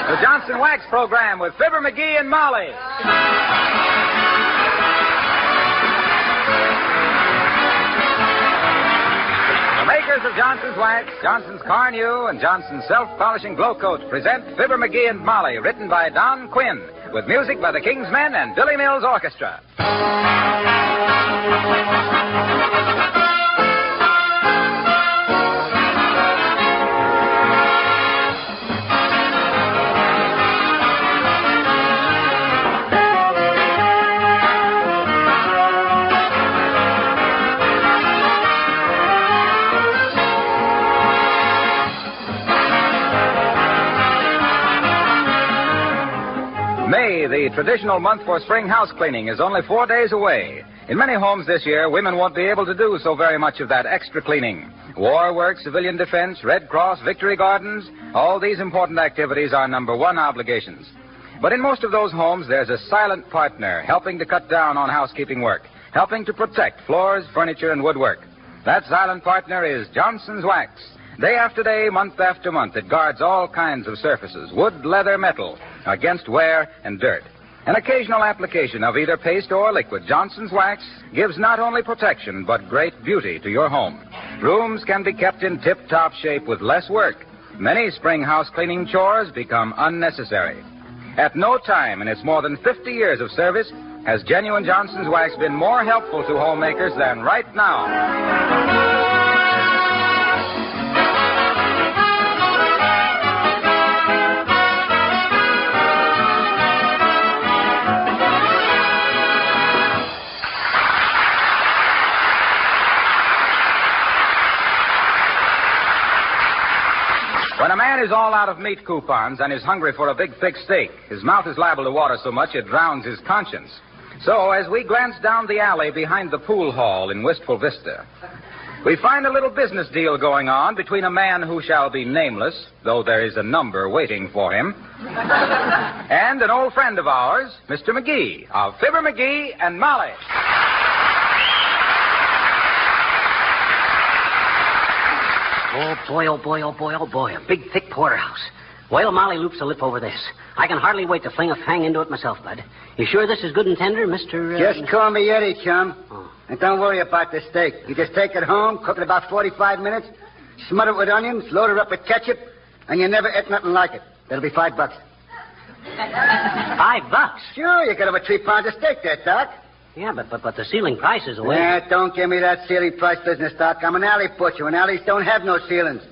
The Johnson Wax Program with Fibber McGee and Molly. The makers of Johnson's Wax, Johnson's Carnew, and Johnson's Self-Polishing Glow Coat present Fibber McGee and Molly, written by Don Quinn, with music by the King's Men and Billy Mills Orchestra. May, the traditional month for spring house cleaning, is only 4 days away. In many homes this year, women won't be able to do so very much of that extra cleaning. War work, civilian defense, Red Cross, Victory Gardens, all these important activities are number one obligations. But in most of those homes, there's a silent partner helping to cut down on housekeeping work, helping to protect floors, furniture, and woodwork. That silent partner is Johnson's Wax. Day after day, month after month, it guards all kinds of surfaces, wood, leather, metal, against wear and dirt. An occasional application of either paste or liquid, Johnson's Wax, gives not only protection, but great beauty to your home. Rooms can be kept in tip-top shape with less work. Many spring house cleaning chores become unnecessary. At no time in its more than 50 years of service has genuine Johnson's Wax been more helpful to homemakers than right now. When a man is all out of meat coupons and is hungry for a big, thick steak, his mouth is liable to water so much it drowns his conscience. So, as we glance down the alley behind the pool hall in Wistful Vista, we find a little business deal going on between a man who shall be nameless, though there is a number waiting for him, and an old friend of ours, Mr. McGee, of Fibber McGee and Molly. Oh, boy, oh, boy, oh, boy, oh, boy. A big, thick porterhouse. Well, Molly loops a lip over this. I can hardly wait to fling a fang into it myself, Bud. You sure this is good and tender, Mr. Just call me Eddie, chum. Oh. And don't worry about the steak. You just take it home, cook it about 45 minutes, smother it with onions, load it up with ketchup, and you never ate nothing like it. That'll be $5. $5? Sure, you could have a 3 pounds of steak there, Doc. Yeah, but the ceiling price is away. Yeah, don't give me that ceiling price business, Doc. I'm an alley butcher, and alleys don't have no ceilings. Oh,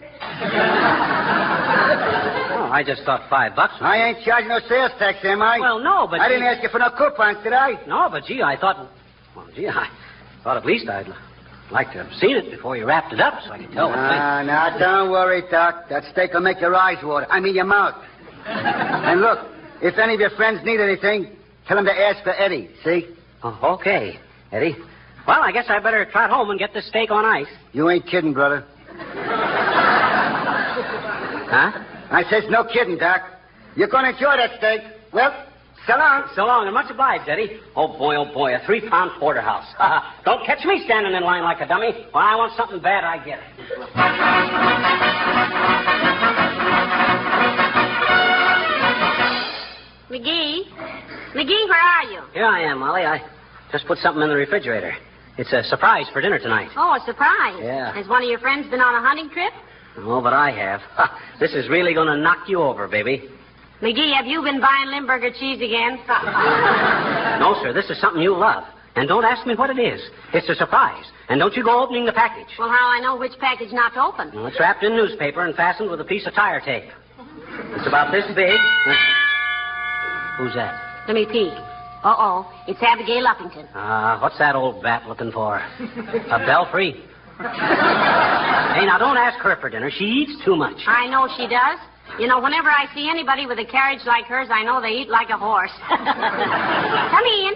I just thought $5. I ain't charging no sales tax, am I? Well, no, but... I didn't ask you for no coupons, did I? No, but, gee, I thought... Well, gee, I thought at least I'd like to have seen it before you wrapped it up so I could tell what thing... No, don't worry, Doc. That steak will make your eyes water. I mean your mouth. And look, if any of your friends need anything, tell them to ask for Eddie, see? Oh, okay, Eddie. Well, I guess I better trot home and get this steak on ice. You ain't kidding, brother. Huh? I says no kidding, Doc. You're going to enjoy that steak. Well, so long. So long, and much obliged, Eddie. Oh, boy, a 3-pound porterhouse. Don't catch me standing in line like a dummy. When I want something bad, I get it. McGee, where are you? Here I am, Molly. I just put something in the refrigerator. It's a surprise for dinner tonight. Oh, a surprise? Yeah. Has one of your friends been on a hunting trip? Oh, but I have. This is really going to knock you over, baby. McGee, have you been buying Limburger cheese again? No, sir. This is something you love. And don't ask me what it is. It's a surprise. And don't you go opening the package. Well, how I know which package not to open? Well, it's wrapped in newspaper and fastened with a piece of tire tape. It's about this big. Who's that? Let me peek. Uh-oh. It's Abigail Uppington. What's that old bat looking for? A belfry? Hey, now, don't ask her for dinner. She eats too much. I know she does. You know, whenever I see anybody with a carriage like hers, I know they eat like a horse. Come in.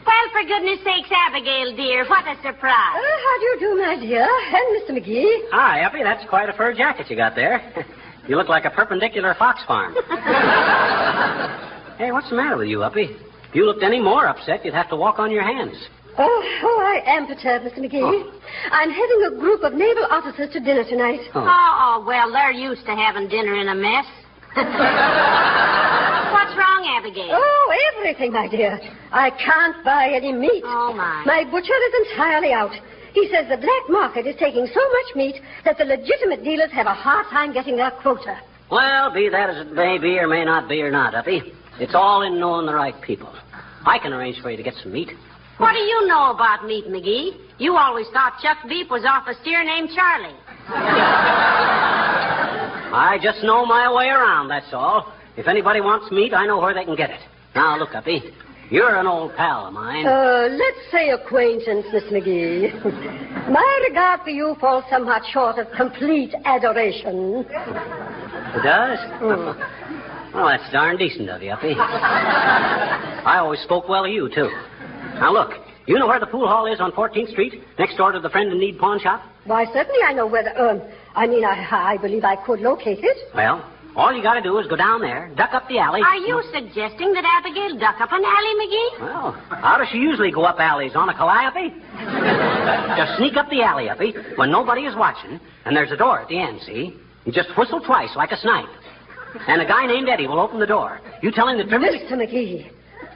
Well, for goodness sakes, Abigail, dear, what a surprise. How do you do, my dear? And Mr. McGee. Hi, Uppy. That's quite a fur jacket you got there. You look like a perpendicular fox farm. Hey, what's the matter with you, Uppy? If you looked any more upset, you'd have to walk on your hands. Oh, I am perturbed, Mr. McGee. Oh. I'm having a group of naval officers to dinner tonight. Oh, well, they're used to having dinner in a mess. What's wrong, Abigail? Oh, everything, my dear. I can't buy any meat. Oh, my. My butcher is entirely out. He says the black market is taking so much meat that the legitimate dealers have a hard time getting their quota. Well, be that as it may be or may not be or not, Uppy. It's all in knowing the right people. I can arrange for you to get some meat. What do you know about meat, McGee? You always thought chuck beef was off a steer named Charlie. I just know my way around, that's all. If anybody wants meat, I know where they can get it. Now, look, Uppy. You're an old pal of mine. Let's say acquaintance, Miss McGee. My regard for you falls somewhat short of complete adoration. It does? Well, that's darn decent of you, Uppy. I always spoke well of you, too. Now, look, you know where the pool hall is on 14th Street, next door to the Friend in Need pawn shop? Why, certainly I know where I believe I could locate it. Well, all you got to do is go down there, duck up the alley. Are you suggesting that Abigail duck up an alley, McGee? Well, how does she usually go up alleys? On a calliope? Just sneak up the alley, Uppy, when nobody is watching, and there's a door at the end, see? You just whistle twice like a snipe. And a guy named Eddie will open the door. You tell him that... Mr. McGee,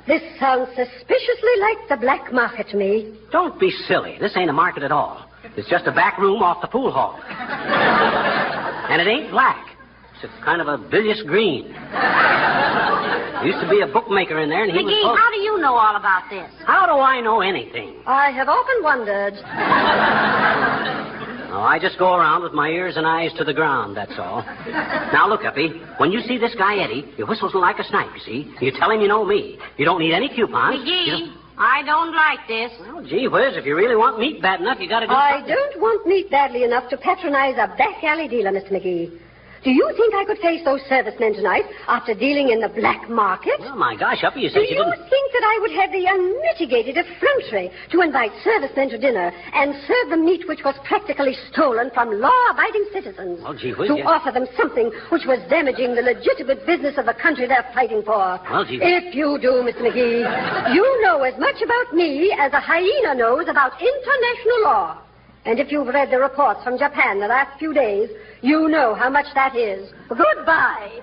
this sounds suspiciously like the black market to me. Don't be silly. This ain't a market at all. It's just a back room off the pool hall. And it ain't black. It's kind of a bilious green. There used to be a bookmaker in there, and he McGee, was... how do you know all about this? How do I know anything? I have often wondered. Oh, I just go around with my ears and eyes to the ground, that's all. Now, look, Uppy, when you see this guy, Eddie, he whistles like a snipe, you see? You tell him you know me. You don't need any coupons. McGee, I don't like this. Well, gee whiz, if you really want meat bad enough, you got to do I something. don't want meat badly enough to patronize a back alley dealer, Mr. McGee. Do you think I could face those servicemen tonight after dealing in the black market? Oh, my gosh, Uppy, you Do said you you didn't... think that I would have the unmitigated effrontery to invite servicemen to dinner and serve them meat which was practically stolen from law-abiding citizens? Well, gee whiz, to yes. offer them something which was damaging the legitimate business of the country they're fighting for? Well, gee whiz. If you do, Mr. McGee, you know as much about me as a hyena knows about international law. And if you've read the reports from Japan the last few days, you know how much that is. Goodbye.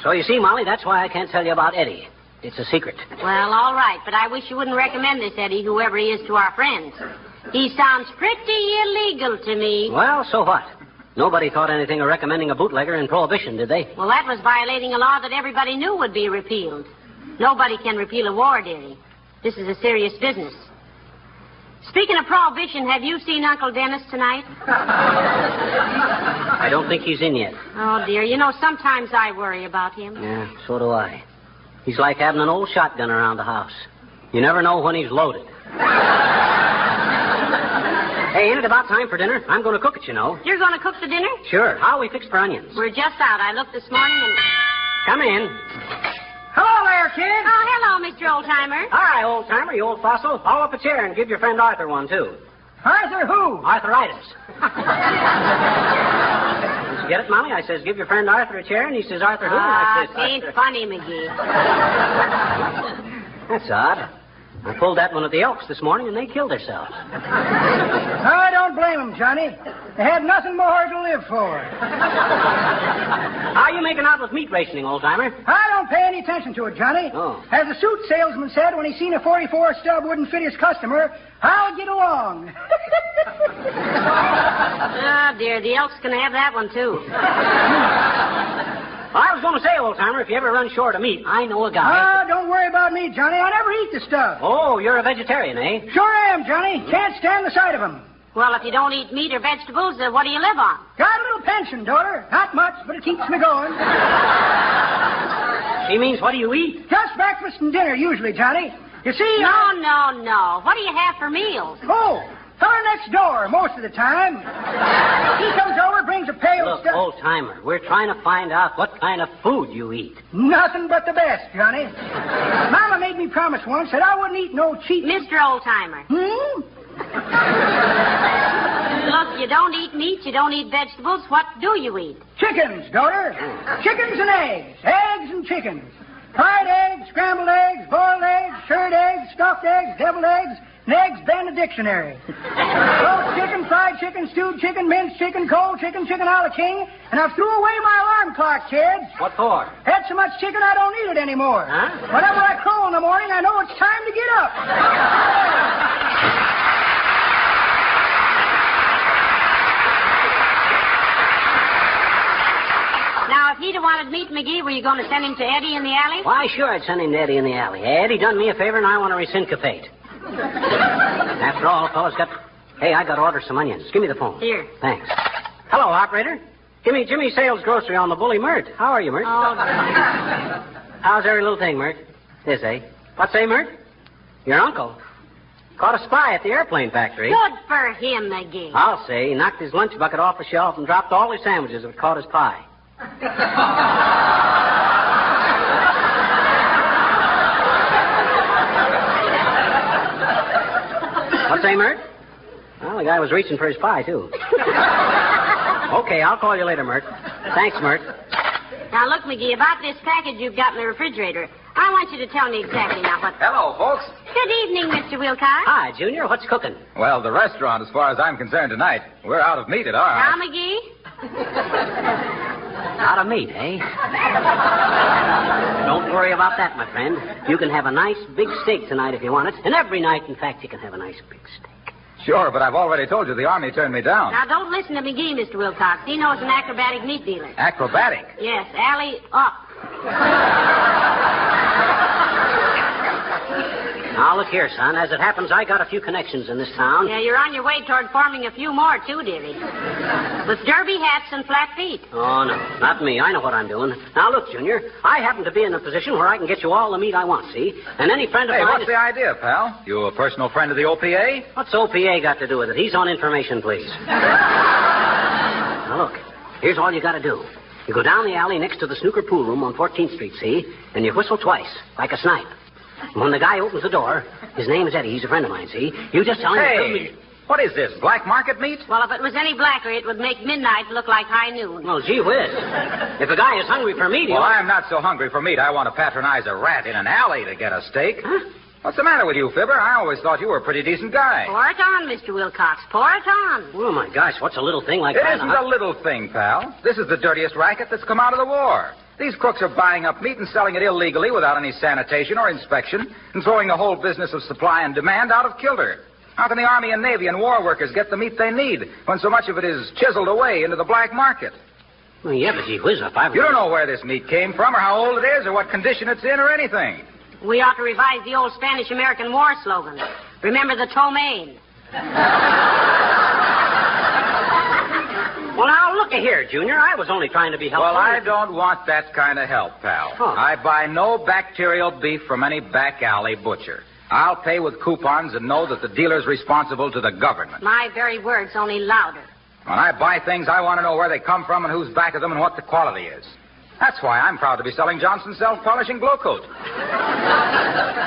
So you see, Molly, that's why I can't tell you about Eddie. It's a secret. Well, all right, but I wish you wouldn't recommend this Eddie, whoever he is, to our friends. He sounds pretty illegal to me. Well, so what? Nobody thought anything of recommending a bootlegger in Prohibition, did they? Well, that was violating a law that everybody knew would be repealed. Nobody can repeal a war, dearie. This is a serious business. Speaking of Prohibition, have you seen Uncle Dennis tonight? I don't think he's in yet. Oh, dear. You know, sometimes I worry about him. Yeah, so do I. He's like having an old shotgun around the house. You never know when he's loaded. Hey, ain't it about time for dinner? I'm going to cook it, you know. You're going to cook the dinner? Sure. How are we fixed for onions? We're just out. I looked this morning and... Come in. Hello there, kid. Oh, hello, Mr. Oldtimer. Hi, old-timer, you old fossil. Haul up a chair and give your friend Arthur one, too. Arthur who? Arthritis. Did you get it, Molly? I says, give your friend Arthur a chair, and he says, Arthur who? And I says, Ain't funny, McGee. That's odd. I pulled that one at the Elks this morning, and they killed themselves. I don't blame them, Johnny. They had nothing more to live for. How you making out with meat rationing, old-timer? I don't pay any attention to it, Johnny. Oh. As the suit salesman said when he seen a 44 stub wouldn't fit his customer, I'll get along. Oh, dear, the Elks can have that one, too. I was going to say, old-timer, if you ever run short of meat, I know a guy. Don't worry about me, Johnny. I never eat the stuff. Oh, you're a vegetarian, eh? Sure am, Johnny. Can't stand the sight of them. Well, if you don't eat meat or vegetables, what do you live on? Got a little pension, daughter. Not much, but it keeps me going. She means, what do you eat? Just breakfast and dinner, usually, Johnny. You see... No. What do you have for meals? Oh, fella next door, most of the time. He comes over, brings a pail of Look, stuff. old-timer, we're trying to find out what kind of food you eat. Nothing but the best, Johnny. Mama made me promise once that I wouldn't eat no cheap... Mr. Oldtimer. Look, you don't eat meat, you don't eat vegetables. What do you eat? Chickens, daughter. Chickens and eggs. Eggs and chickens. Fried eggs, scrambled eggs, boiled eggs, shirred eggs, stuffed eggs, deviled eggs, and eggs banned in the dictionary. Roast chicken, fried chicken, stewed chicken, minced chicken, cold chicken, chicken a la king, and I've threw away my alarm clock, kids. What for? Had so much chicken I don't need it anymore. Huh? Whenever I crow in the morning, I know it's time to get up. Now, if he'd have wanted meat, McGee, were you going to send him to Eddie in the alley? Why, sure, I'd send him to Eddie in the alley. Eddie done me a favor, and I want to reciprocate. After all, fellas got... Hey, I got to order some onions. Give me the phone. Here. Thanks. Hello, operator. Give me Jimmy Sales Grocery on the Bully, Mert. How are you, Mert? Oh, How's every little thing, Mert? This, eh? What say, Mert? Your uncle. Caught a spy at the airplane factory. good for him, McGee. I'll say. He knocked his lunch bucket off the shelf and dropped all his sandwiches that caught his pie. What say, Mert? Well, the guy was reaching for his pie, too. Okay, I'll call you later, Mert. Thanks, Mert. Now, look, McGee, about this package you've got in the refrigerator. I want you to tell me exactly now what... Hello, folks. Good evening, Mr. Wilcox. Hi, Junior. What's cooking? Well, the restaurant, as far as I'm concerned tonight, we're out of meat at our Now, house. McGee? Out of meat, eh? Don't worry about that, my friend. You can have a nice big steak tonight if you want it. And every night, in fact, you can have a nice big steak. Sure, but I've already told you the Army turned me down. Now, don't listen to McGee, Mr. Wilcox. He knows an acrobatic meat dealer. Acrobatic? Yes, alley up. Now, look here, son. As it happens, I got a few connections in this town. Yeah, you're on your way toward forming a few more, too, dearie. With derby hats and flat feet. Oh, no. Not me. I know what I'm doing. Now, look, Junior. I happen to be in a position where I can get you all the meat I want, see? And any friend of Hey, mine... what's the idea, pal? You a personal friend of the OPA? What's OPA got to do with it? He's on information, please. Now, look. Here's all you got to do. You go down the alley next to the snooker pool room on 14th Street, see? And you whistle twice, like a snipe. And when the guy opens the door, his name's Eddie. He's a friend of mine, see? You just tell him... Hey, what is this, black market meat? Well, if it was any blacker, it would make midnight look like high noon. Well, gee whiz. If a guy is hungry for meat, Well, I'm not so hungry for meat. I want to patronize a rat in an alley to get a steak. Huh? What's the matter with you, Fibber? I always thought you were a pretty decent guy. Pour it on, Mr. Wilcox. Pour it on. Oh, my gosh, what's a little thing like It that? isn't a little thing, pal. This is the dirtiest racket that's come out of the war. These crooks are buying up meat and selling it illegally without any sanitation or inspection and throwing the whole business of supply and demand out of kilter. How can the Army and Navy and war workers get the meat they need when so much of it is chiseled away into the black market? Well, yeah, but gee whiz, if I... You don't know where this meat came from or how old it is or what condition it's in or anything. We ought to revise the old Spanish-American War slogan. Remember the ptomaine. Well, now, look here, Junior. I was only trying to be helpful. Well, I don't want that kind of help, pal. Huh. I buy no bacterial beef from any back alley butcher. I'll pay with coupons and know that the dealer's responsible to the government. My very words, only louder. When I buy things, I want to know where they come from and who's back of them and what the quality is. That's why I'm proud to be selling Johnson's self-polishing glow coat.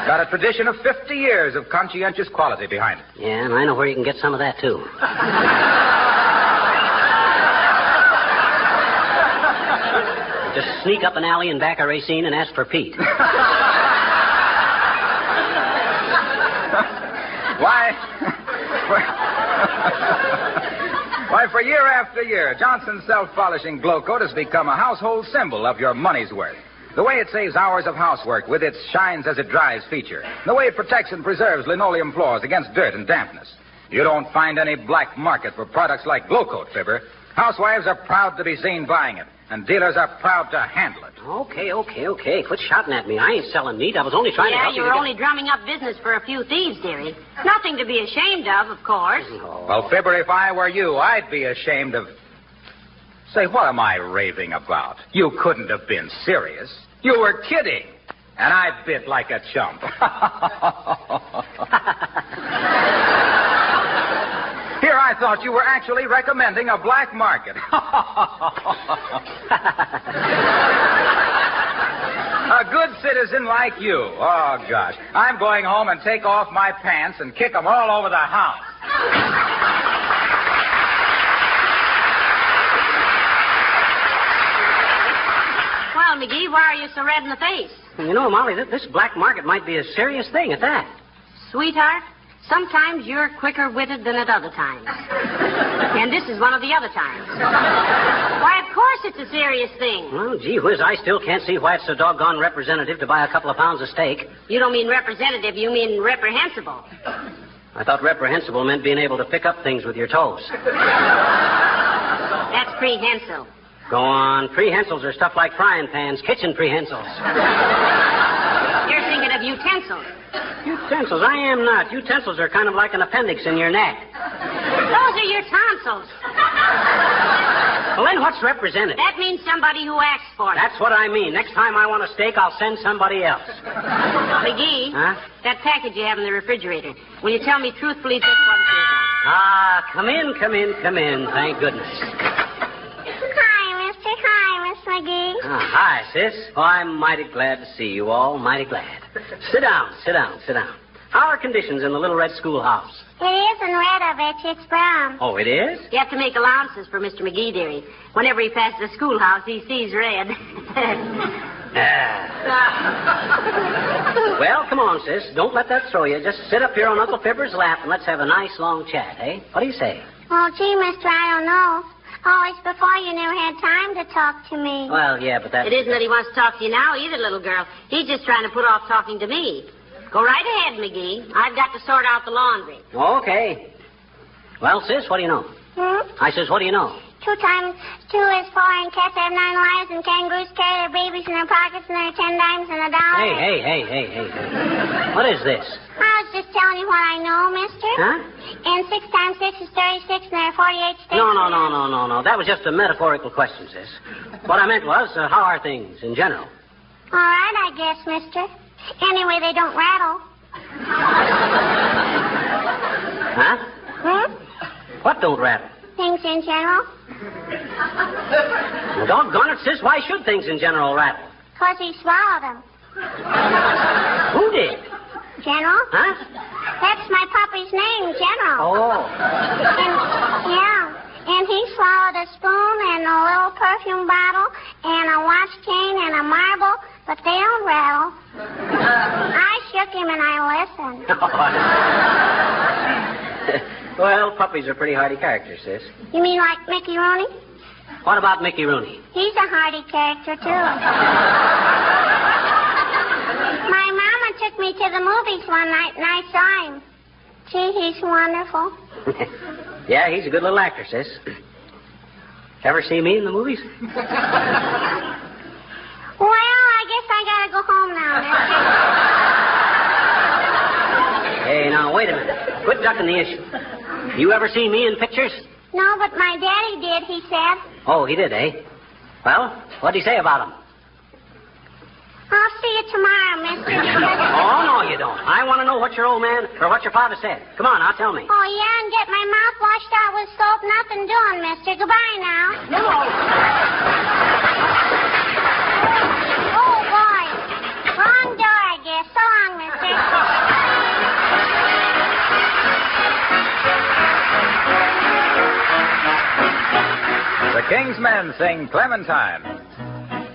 Got a tradition of 50 years of conscientious quality behind it. Yeah, and I know where you can get some of that, too. Just sneak up an alley and back a Racine and ask for Pete. Why, for year after year, Johnson's self-polishing glow coat has become a household symbol of your money's worth. The way it saves hours of housework with its shines-as-it-dries feature. The way it protects and preserves linoleum floors against dirt and dampness. You don't find any black market for products like glow coat, Fibber. Housewives are proud to be seen buying it, and dealers are proud to handle it. Okay. Quit shouting at me. I ain't selling meat. I was only trying to help you. Yeah, you were only drumming up business for a few thieves, dearie. Nothing to be ashamed of course. Oh. Well, Fibber, if I were you, I'd be ashamed of... Say, what am I raving about? You couldn't have been serious. You were kidding. And I bit like a chump. Here, I thought you were actually recommending a black market. A good citizen like you. Oh, gosh. I'm going home and take off my pants and kick them all over the house. Well, McGee, why are you so red in the face? You know, Molly, this black market might be a serious thing at that. Sweetheart, sometimes you're quicker-witted than at other times. And this is one of the other times. Why, of course it's a serious thing. Well, gee whiz, I still can't see why it's so doggone representative to buy a couple of pounds of steak. You don't mean representative, you mean reprehensible. I thought reprehensible meant being able to pick up things with your toes. That's prehensile. Go on. Prehensils are stuff like frying pans, kitchen prehensils. You're thinking of utensils. Utensils? I am not. Utensils are kind of like an appendix in your neck. Those are your tonsils. Well, then what's represented? That means somebody who asks for it. That's what I mean. Next time I want a steak, I'll send somebody else. McGee, Huh? that package you have in the refrigerator, will you tell me truthfully just what it is? Ah, come in. Thank goodness. Hi, Miss McGee. Hi, sis. Oh, I'm mighty glad to see you all. Mighty glad. Sit down. How are conditions in the little red schoolhouse? It isn't red, I bet you. It's brown. Oh, it is? You have to make allowances for Mr. McGee, dearie. Whenever he passes the schoolhouse, he sees red. Well, come on, sis. Don't let that throw you. Just sit up here on Uncle Fibber's lap and let's have a nice long chat, eh? What do you say? Oh, gee, mister, I don't know. Always before you never had time to talk to me. Well, yeah, but that... It isn't that he wants to talk to you now either, little girl. He's just trying to put off talking to me. Go right ahead, McGee. I've got to sort out the laundry. Okay. Well, sis, what do you know? I says, what do you know? 2 times 2 is 4, and cats have 9 lives, and kangaroos carry their babies in their pockets, and they're 10 dimes and a dollar. Hey. What is this? I was just telling you what I know, mister. Huh? And 6 times 6 is 36, and there are 48 sticks. No. That was just a metaphorical question, sis. What I meant was, how are things in general? All right, I guess, mister. Anyway, they don't rattle. Huh? What don't rattle? Things in general. Well, doggone it, sis, why should things in general rattle? 'Cause he swallowed them. Who did? General? Huh? That's my puppy's name, General. Oh. And he swallowed a spoon and a little perfume bottle and a watch chain and a marble, but they don't rattle. I shook him and I listened. Well, puppies are pretty hardy characters, sis. You mean like Mickey Rooney? What about Mickey Rooney? He's a hardy character, too. My mama took me to the movies one night, and I saw him. Gee, he's wonderful. Yeah, he's a good little actor, sis. Ever see me in the movies? Well, I guess I gotta go home now, mister. Hey, now, wait a minute. Quit ducking the issue. You ever seen me in pictures? No, but my daddy did, he said. Oh, he did, eh? Well, what'd he say about him? I'll see you tomorrow, mister. Oh, no, you don't. I want to know what your old man or what your father said. Come on, now tell me. Oh, yeah, and get my mouth washed out with soap. Nothing doing, mister. Goodbye now. No. Oh, boy. Wrong door, I guess. So long, mister. The King's Men sing Clementine.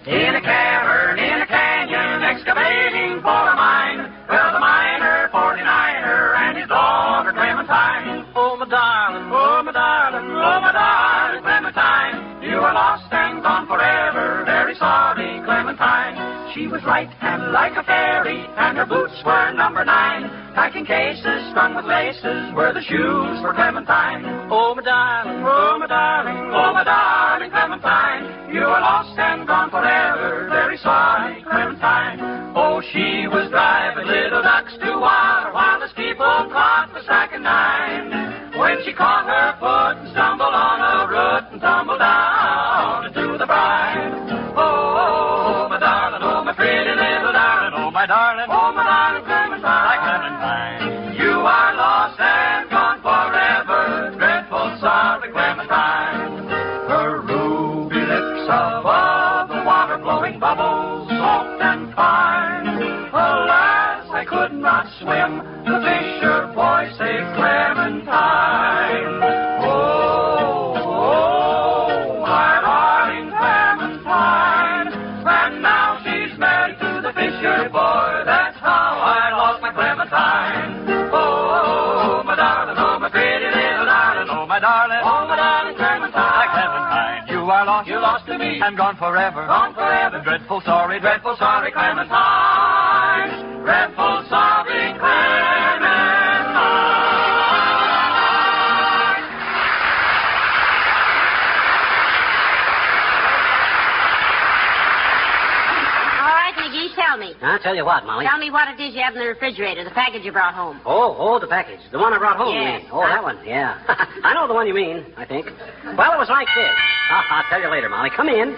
In a cavern, in a canyon, excavating for a mine, well, the miner, 49er, and his daughter Clementine. Oh, my darling, oh, my darling, oh, my darling, Clementine, you are lost and gone forever, very sorry, Clementine. She was light and like a fairy, and her boots were number 9. Packing cases strung with laces were the shoes for Clementine. Oh, my darling, oh, my darling, oh, my darling, Clementine, you are lost and gone forever, very sorry, Clementine. Oh, she was driving little ducks to water while the people caught the sack of 9. When she caught her foot and stumbled on a root and tumbled down into the brine. Oh, my darling, oh, my pretty little darling, oh, my darling, Clementine, Clementine, you are lost and gone forever, dreadful sorry, Clementine. Her ruby lips above the water blowing bubbles, soft and fine. Alas, I could not swim, the fisher boy saved Clementine. Oh, my darling Clementine, and now she's married to the fisher boy. That's how I lost my Clementine. Oh, my darling, oh, my pretty little darling, oh, my darling, Clementine, Clementine, you are lost, you lost to me, and gone forever, dreadful sorry, Clementine, dreadful sorry, Clementine. McGee, tell me. I'll tell you what, Molly. Tell me what it is you have in the refrigerator, the package you brought home. Oh, the package. The one I brought home, Yes. you mean? Oh, that one, yeah. I know the one you mean, I think. Well, it was like this. I'll tell you later, Molly. Come in.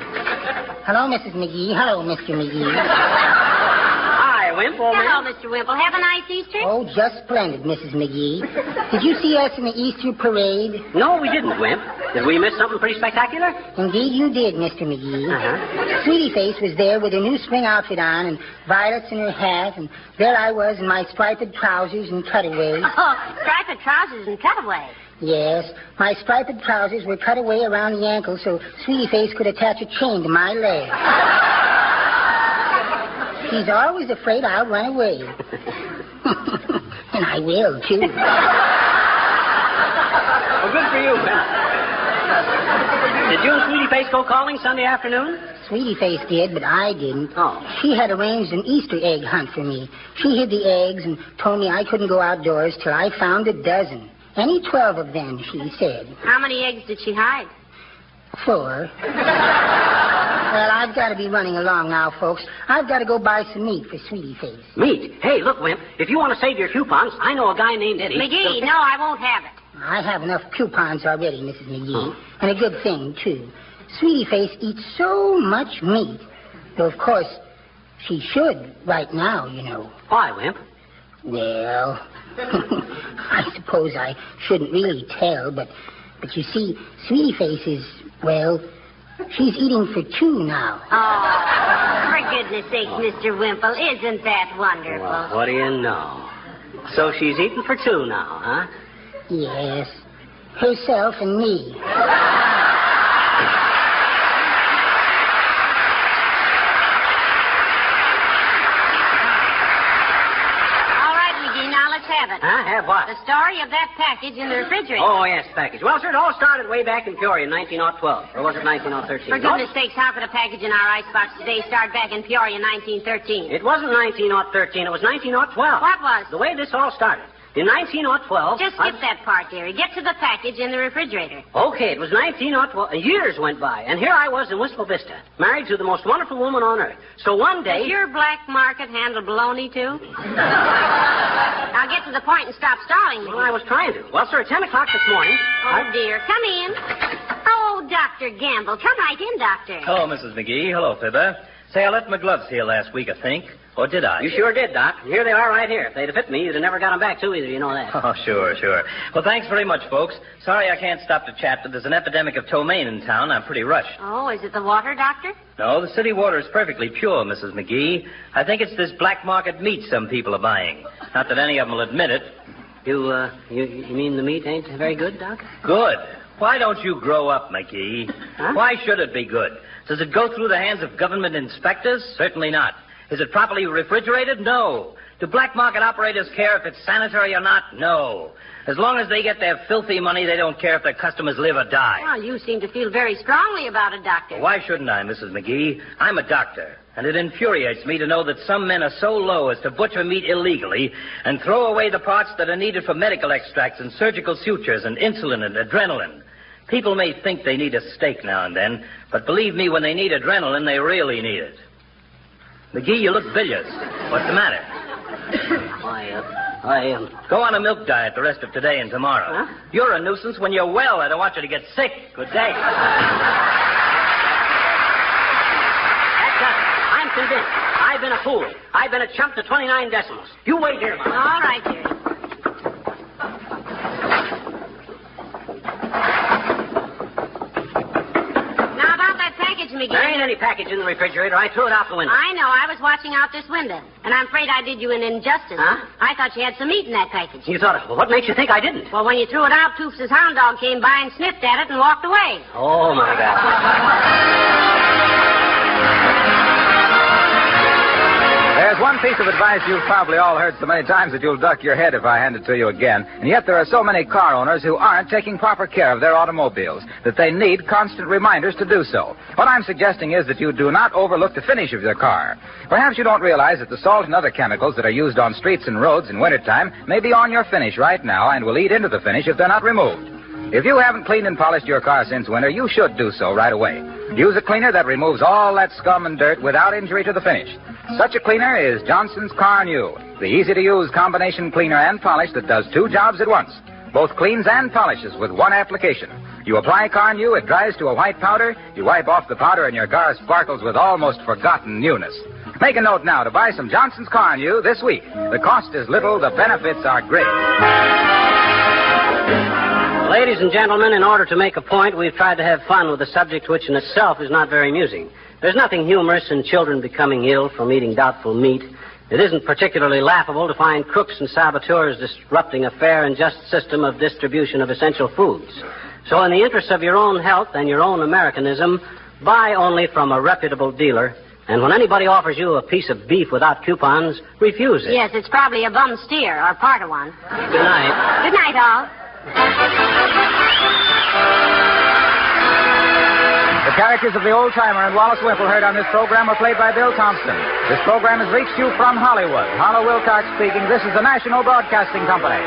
Hello, Mrs. McGee. Hello, Mr. McGee. Hi, Wimple. Hello, Mr. Wimple. Have a nice Easter? Oh, just splendid, Mrs. McGee. Did you see us in the Easter parade? No, we didn't, Wimp. Did we miss something pretty spectacular? Indeed you did, Mr. McGee. Sweetie Face was there with her new spring outfit on and violets in her hat, and there I was in my striped trousers and cutaways. Oh, striped trousers and cutaway. Yes, my striped trousers were cut away around the ankle so Sweetie Face could attach a chain to my leg. She's always afraid I'll run away. And I will, too. Well, good for you, Wimp. Did you and Sweetie Face go calling Sunday afternoon? Sweetie Face did, but I didn't. Oh. She had arranged an Easter egg hunt for me. She hid the eggs and told me I couldn't go outdoors till I found a dozen. Any 12 of them, she said. How many eggs did she hide? 4. Well, I've got to be running along now, folks. I've got to go buy some meat for Sweetie Face. Meat? Hey, look, Wimp, if you want to save your coupons, I know a guy named Eddie. McGee, no, I won't have it. I have enough coupons already, Mrs. McGee. And a good thing, too. Sweetie Face eats so much meat. Though, of course, she should right now, you know. Why, Wimp? Well, I suppose I shouldn't really tell, but you see, Sweetie Face is, well, she's eating for 2 now. Oh, for goodness sakes, Mr. Wimple, isn't that wonderful? Well, what do you know? So she's eating for 2 now, huh? Yes, herself and me. Huh? Have what? The story of that package in the refrigerator. Oh, yes, package. Well, sir, it all started way back in Peoria in 1912. Or was it 1913? For goodness sakes, how could a package in our icebox today start back in Peoria in 1913? It wasn't 1913. It was 1912. What was? The way this all started. In 1912... Just skip that part, dearie. Get to the package in the refrigerator. Okay, it was 1912. Years went by, and here I was in Wistful Vista, married to the most wonderful woman on earth. So one day... Does your black market handle baloney, too? Now get to the point and stop stalling me. Well, I was trying to. Well, sir, at 10 o'clock this morning... Oh, dear. Come in. Oh, Dr. Gamble. Come right in, Doctor. Hello, Mrs. McGee. Hello, Fibber. Say, I left my gloves here last week, I think. Or did I? You sure did, Doc. And here they are right here. If they'd have fit me, you'd have never got them back, too, either. You know that. Oh, sure. Well, thanks very much, folks. Sorry I can't stop to chat, but there's an epidemic of ptomaine in town. I'm pretty rushed. Oh, is it the water, Doctor? No, the city water is perfectly pure, Mrs. McGee. I think it's this black market meat some people are buying. Not that any of them will admit it. You mean the meat ain't very good, Doc? Good. Why don't you grow up, McGee? Huh? Why should it be good? Does it go through the hands of government inspectors? Certainly not. Is it properly refrigerated? No. Do black market operators care if it's sanitary or not? No. As long as they get their filthy money, they don't care if their customers live or die. Well, you seem to feel very strongly about it, Doctor. Well, why shouldn't I, Mrs. McGee? I'm a doctor, and it infuriates me to know that some men are so low as to butcher meat illegally and throw away the parts that are needed for medical extracts and surgical sutures and insulin and adrenaline. People may think they need a steak now and then, but believe me, when they need adrenaline, they really need it. McGee, you look bilious. What's the matter? Go on a milk diet the rest of today and tomorrow. Huh? You're a nuisance when you're well. I don't want you to get sick. Good day. That's it. I'm convinced. I've been a fool. I've been a chump to 29 decimals. You wait here, Mom. All right, dear. Now, about that package, McGee. There ain't any package in the refrigerator. I threw it out the window. I know. I was watching out this window, and I'm afraid I did you an injustice. Huh? I thought you had some meat in that package. You thought, well, what makes you think I didn't? Well, when you threw it out, Toofs' hound dog came by and sniffed at it and walked away. Oh, my God. There's one piece of advice you've probably all heard so many times that you'll duck your head if I hand it to you again. And yet there are so many car owners who aren't taking proper care of their automobiles that they need constant reminders to do so. What I'm suggesting is that you do not overlook the finish of your car. Perhaps you don't realize that the salt and other chemicals that are used on streets and roads in wintertime may be on your finish right now and will eat into the finish if they're not removed. If you haven't cleaned and polished your car since winter, you should do so right away. Use a cleaner that removes all that scum and dirt without injury to the finish. Such a cleaner is Johnson's Car New, the easy-to-use combination cleaner and polish that does two jobs at once. Both cleans and polishes with one application. You apply Car New, it dries to a white powder. You wipe off the powder and your car sparkles with almost forgotten newness. Make a note now to buy some Johnson's Car New this week. The cost is little, the benefits are great. Ladies and gentlemen, in order to make a point, we've tried to have fun with a subject which in itself is not very amusing. There's nothing humorous in children becoming ill from eating doubtful meat. It isn't particularly laughable to find crooks and saboteurs disrupting a fair and just system of distribution of essential foods. So in the interest of your own health and your own Americanism, buy only from a reputable dealer. And when anybody offers you a piece of beef without coupons, refuse it. Yes, it's probably a bum steer or part of one. Good night. Good night, all. The characters of the old-timer and Wallace Wimple heard on this program were played by Bill Thompson. This program has reached you from Hollywood. Harlow Wilcox speaking. This is the National Broadcasting Company.